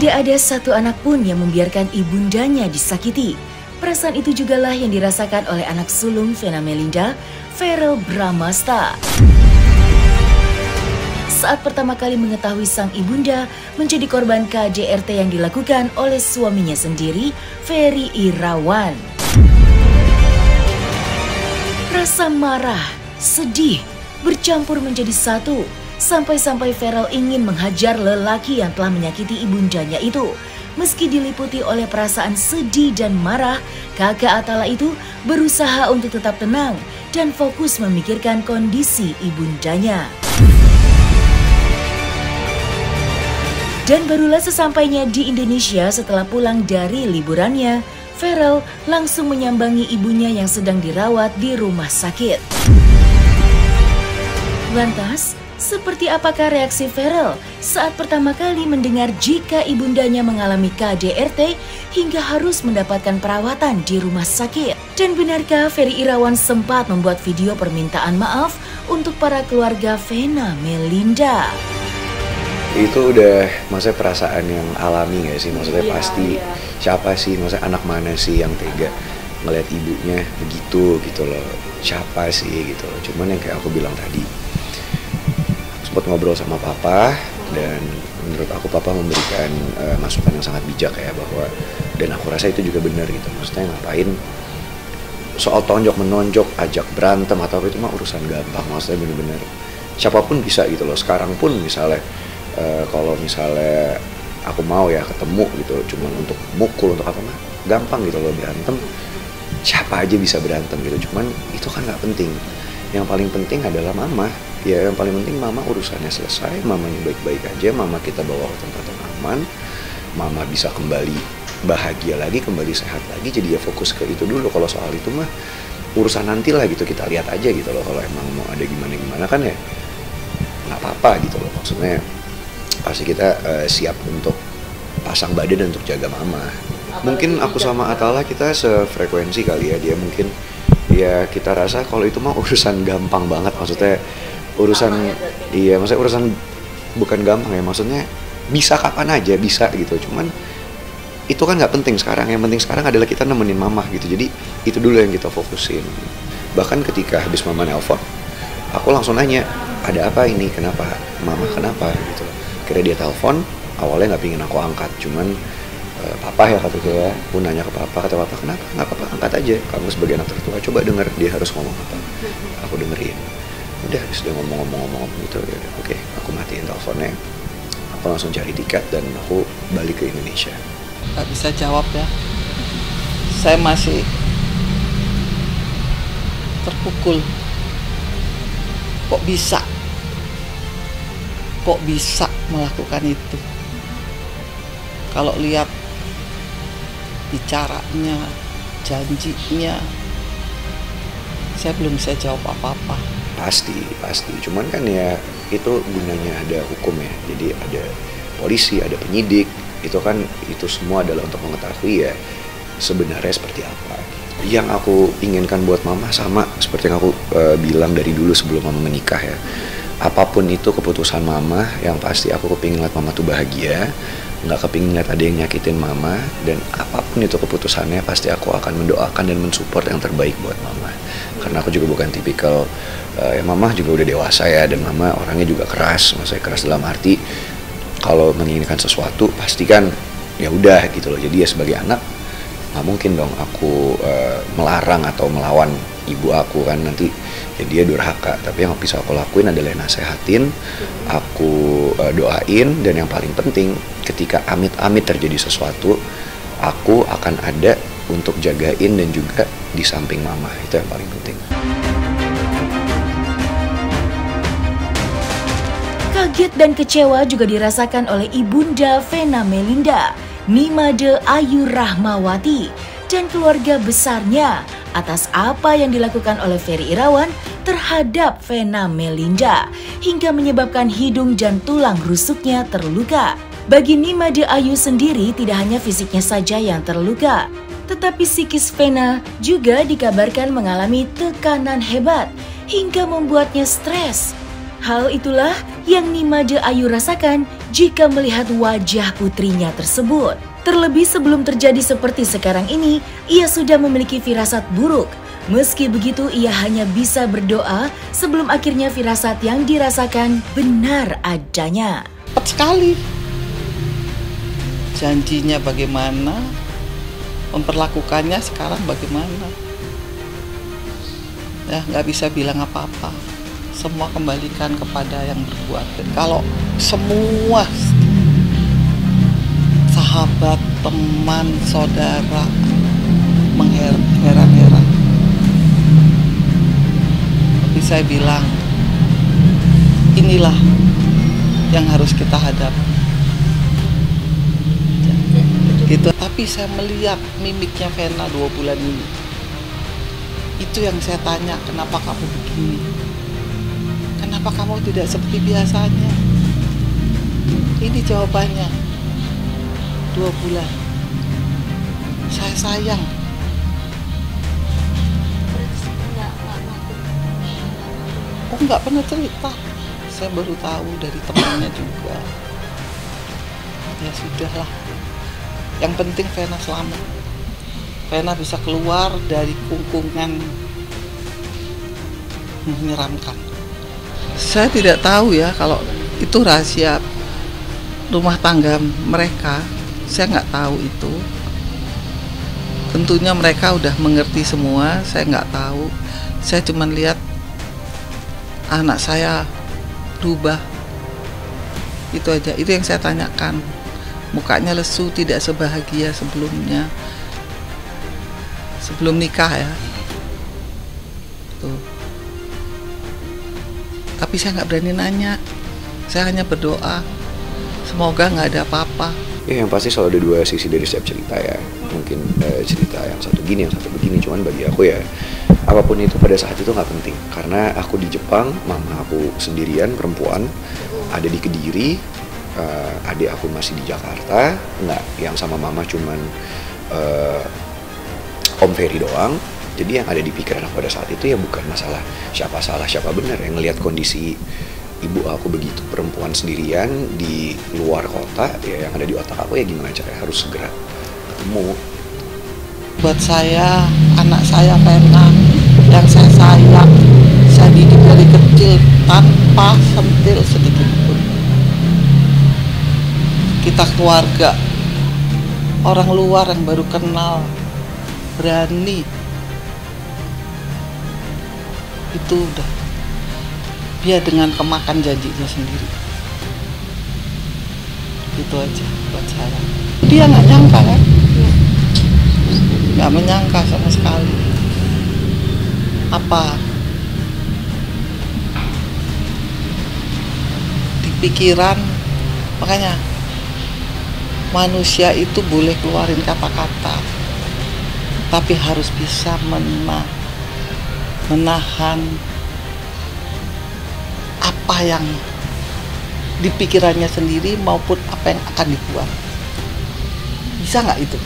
Tidak ada satu anak pun yang membiarkan ibundanya disakiti. Perasaan itu jugalah yang dirasakan oleh anak sulung Vena Melinda, Verrell Bramasta. Saat pertama kali mengetahui sang ibunda menjadi korban KDRT yang dilakukan oleh suaminya sendiri, Ferry Irawan. Rasa marah, sedih, bercampur menjadi satu. Sampai-sampai Verrell ingin menghajar lelaki yang telah menyakiti ibundanya itu. Meski diliputi oleh perasaan sedih dan marah, kakak Atala itu berusaha untuk tetap tenang dan fokus memikirkan kondisi ibundanya. Dan barulah sesampainya di Indonesia setelah pulang dari liburannya, Verrell langsung menyambangi ibunya yang sedang dirawat di rumah sakit. Lantas, seperti apakah reaksi Verrell saat pertama kali mendengar jika ibundanya mengalami KDRT hingga harus mendapatkan perawatan di rumah sakit? Dan benarkah Ferry Irawan sempat membuat video permintaan maaf untuk para keluarga Vena Melinda? Itu udah maksudnya perasaan yang alami gak sih? Maksudnya pasti siapa sih, maksudnya anak mana sih yang tega ngeliat ibunya begitu gitu loh. Siapa sih gitu loh. Cuman yang kayak aku bilang tadi, sempat ngobrol sama papa dan menurut aku papa memberikan masukan yang sangat bijak ya, bahwa dan aku rasa itu juga benar gitu. Maksudnya ngapain soal tonjok menonjok, ajak berantem atau apa, itu mah urusan gampang. Maksudnya bener-bener siapapun bisa gitu loh. Sekarang pun misalnya kalau misalnya aku mau ya ketemu gitu, cuman untuk mukul untuk apa mah gampang gitu loh. Berantem siapa aja bisa berantem gitu, cuman itu kan nggak penting. Yang paling penting adalah mama. Ya yang paling penting mama urusannya selesai, mamanya baik-baik aja, mama kita bawa ke tempat yang aman, mama bisa kembali bahagia lagi, kembali sehat lagi. Jadi ya fokus ke itu dulu. Kalau soal itu mah urusan nanti lah gitu, kita lihat aja gitu loh. Kalau emang mau ada gimana-gimana kan ya nggak apa-apa gitu loh. Maksudnya pasti kita siap untuk pasang badan untuk jaga mama. Mungkin aku sama Atala kita sefrekuensi kali ya. Dia mungkin ya kita rasa kalau itu mah urusan gampang banget. Maksudnya urusan iya, maksudnya urusan bukan gampang ya, maksudnya bisa kapan aja bisa gitu. Cuman itu kan nggak penting sekarang. Yang penting sekarang adalah kita nemenin mama gitu. Jadi itu dulu yang kita fokusin. Bahkan ketika habis mama nelpon, aku langsung nanya, ada apa ini, kenapa mama, kenapa gitu. Kira dia telepon, awalnya nggak pingin aku angkat, cuman papa ya kata dia, aku nanya ke papa, kata papa kenapa, nggak apa-apa angkat aja, kamu sebagai anak tertua coba denger dia harus ngomong apa. Aku dengerin, udah habis dia ngomong gitu, ya oke, aku matiin teleponnya, aku langsung cari tiket dan aku balik ke Indonesia. Nggak bisa jawab ya, saya masih terpukul. Kok bisa melakukan itu? Kalau lihat bicaranya, janjinya, saya belum bisa jawab apa-apa. Pasti. Cuman kan ya itu gunanya ada hukum ya. Jadi ada polisi, ada penyidik. Itu semua adalah untuk mengetahui ya sebenarnya seperti apa. Yang aku inginkan buat mama sama seperti yang aku bilang dari dulu sebelum mama menikah ya. Apapun itu keputusan mama, yang pasti aku kepingin lihat mama tuh bahagia, nggak kepingin lihat ada yang nyakitin mama. Dan apapun itu keputusannya, pasti aku akan mendoakan dan mensupport yang terbaik buat mama. Karena aku juga bukan tipikal ya, mama juga udah dewasa ya, dan mama orangnya juga keras. Maksudnya keras dalam arti kalau menginginkan sesuatu pasti kan ya udah gitu loh. Jadi ya sebagai anak nggak mungkin dong aku melarang atau melawan ibu aku kan, nanti ya dia durhaka. Tapi yang bisa aku lakuin adalah nasehatin, aku doain, dan yang paling penting ketika amit-amit terjadi sesuatu, aku akan ada untuk jagain dan juga di samping mama. Itu yang paling penting. Kaget dan kecewa juga dirasakan oleh ibunda Vena Melinda, Nimade Ayu Rahmawati, dan keluarga besarnya atas apa yang dilakukan oleh Ferry Irawan terhadap Vena Melinda hingga menyebabkan hidung dan tulang rusuknya terluka. Bagi Nimade Ayu sendiri, tidak hanya fisiknya saja yang terluka, tetapi psikis Vena juga dikabarkan mengalami tekanan hebat hingga membuatnya stres. Hal itulah yang Nimade Ayu rasakan jika melihat wajah putrinya tersebut. Terlebih sebelum terjadi seperti sekarang ini, ia sudah memiliki firasat buruk. Meski begitu, ia hanya bisa berdoa sebelum akhirnya firasat yang dirasakan benar adanya. Cepat sekali. Janjinya bagaimana, memperlakukannya sekarang bagaimana. Ya, nggak bisa bilang apa-apa. Semua kembalikan kepada yang berbuat. Dan kalau semua sahabat, teman, saudara mengheran-heran, tapi saya bilang, inilah yang harus kita hadapi. Gitu. Tapi saya melihat mimiknya Vena 2 bulan ini. Itu yang saya tanya, kenapa kamu begini? Kenapa kamu tidak seperti biasanya? Ini jawabannya. 2 bulan. Saya sayang. Oh, nggak pernah cerita. Saya baru tahu dari temannya juga. Ya sudahlah. Yang penting Vena selamat. Vena bisa keluar dari kungkungan menyeramkan. Saya tidak tahu ya kalau itu rahasia rumah tangga mereka. Saya nggak tahu itu. Tentunya mereka udah mengerti semua. Saya nggak tahu. Saya cuma lihat anak saya berubah. Itu aja. Itu yang saya tanyakan. Mukanya lesu, tidak sebahagia sebelumnya. Sebelum nikah ya. Tuh. Tapi saya nggak berani nanya. Saya hanya berdoa. Semoga nggak ada apa-apa. Ya yang pasti selalu ada 2 sisi dari setiap cerita ya. Mungkin cerita yang satu gini, yang satu begini. Cuman bagi aku ya, apapun itu pada saat itu nggak penting. Karena aku di Jepang, mama aku sendirian, perempuan, ada di Kediri. Adik aku masih di Jakarta. Nggak, yang sama mama cuman Om Ferry doang. Jadi yang ada di pikiran aku pada saat itu ya bukan masalah siapa salah siapa benar. Yang ngelihat kondisi ibu aku begitu, perempuan sendirian di luar kota, ya yang ada di otak aku ya gimana caranya harus segera ketemu. Buat saya, anak saya Vena yang saya sayang, saya didik dari kecil tanpa sentil sedikit pun. Kita keluarga, orang luar yang baru kenal, berani. Itu udah, dia dengan kemakan janjinya sendiri. Itu aja buat saya. Dia nggak nyangka kan? Nggak menyangka sama sekali. Apa? Di pikiran, makanya manusia itu boleh keluarin kata-kata, tapi harus bisa menahan apa yang di pikirannya sendiri maupun apa yang akan dibuat. Bisa nggak itu?